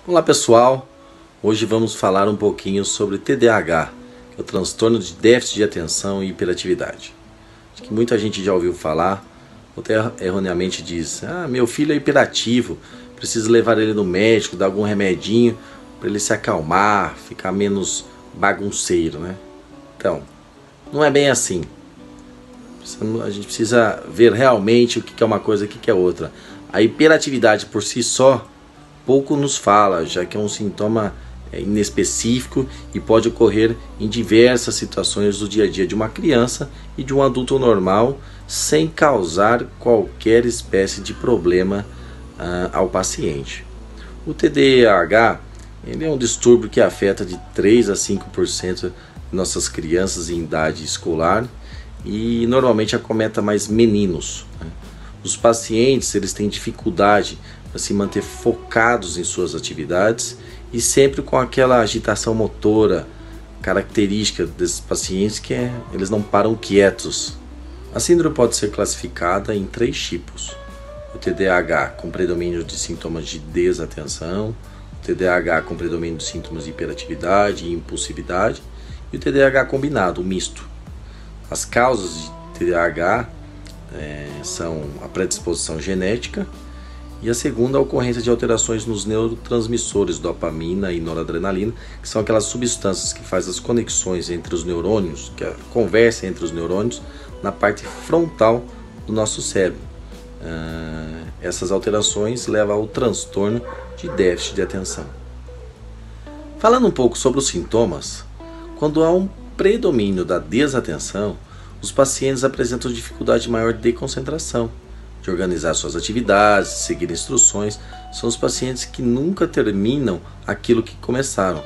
Olá pessoal, hoje vamos falar um pouquinho sobre TDAH, que é o transtorno de déficit de atenção e hiperatividade. Acho que muita gente já ouviu falar, ou até erroneamente diz: meu filho é hiperativo, preciso levar ele no médico, dar algum remedinho para ele se acalmar, ficar menos bagunceiro, né? Então, não é bem assim. A gente precisa ver realmente o que é uma coisa e o que é outra. A hiperatividade por si só pouco nos fala, já que é um sintoma inespecífico e pode ocorrer em diversas situações do dia a dia de uma criança e de um adulto normal, sem causar qualquer espécie de problema ao paciente. O TDAH ele é um distúrbio que afeta de 3 a 5% de nossas crianças em idade escolar e normalmente acometa mais meninos, né? Os pacientes eles têm dificuldade para se manter focados em suas atividades e sempre com aquela agitação motora característica desses pacientes eles não param quietos. A síndrome pode ser classificada em 3 tipos: o TDAH com predomínio de sintomas de desatenção, o TDAH com predomínio de sintomas de hiperatividade e impulsividade e o TDAH combinado, o misto. As causas de TDAH são a predisposição genética e a segunda, a ocorrência de alterações nos neurotransmissores dopamina e noradrenalina, que são aquelas substâncias que fazem as conexões entre os neurônios, que é a conversa entre os neurônios na parte frontal do nosso cérebro. Essas alterações levam ao transtorno de déficit de atenção. Falando um pouco sobre os sintomas, quando há um predomínio da desatenção, os pacientes apresentam dificuldade maior de concentração, de organizar suas atividades, de seguir instruções. São os pacientes que nunca terminam aquilo que começaram.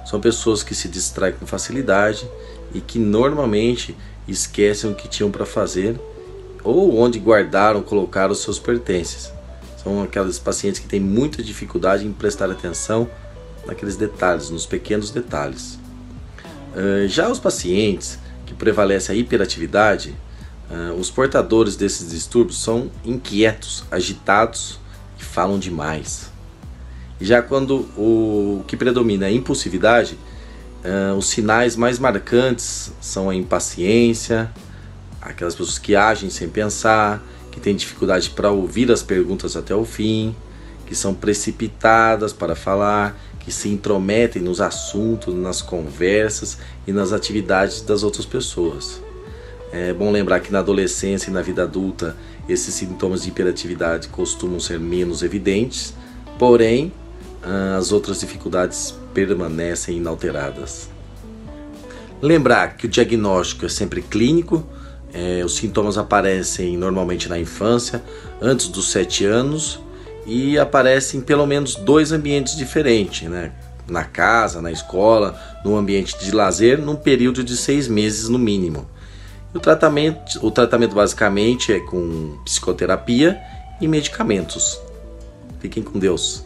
São pessoas que se distraem com facilidade e que normalmente esquecem o que tinham para fazer ou onde guardaram, colocaram os seus pertences. São aqueles pacientes que têm muita dificuldade em prestar atenção naqueles detalhes, nos pequenos detalhes. Já os pacientes que prevalece a hiperatividade, os portadores desses distúrbios são inquietos, agitados e falam demais. E já quando o que predomina é a impulsividade, os sinais mais marcantes são a impaciência, aquelas pessoas que agem sem pensar, que têm dificuldade para ouvir as perguntas até o fim, que são precipitadas para falar, que se intrometem nos assuntos, nas conversas e nas atividades das outras pessoas. É bom lembrar que na adolescência e na vida adulta esses sintomas de hiperatividade costumam ser menos evidentes, porém as outras dificuldades permanecem inalteradas. Lembrar que o diagnóstico é sempre clínico, os sintomas aparecem normalmente na infância, antes dos 7 anos, e aparecem em pelo menos 2 ambientes diferentes, né? Na casa, na escola, no ambiente de lazer, num período de 6 meses no mínimo. O tratamento basicamente é com psicoterapia e medicamentos. Fiquem com Deus.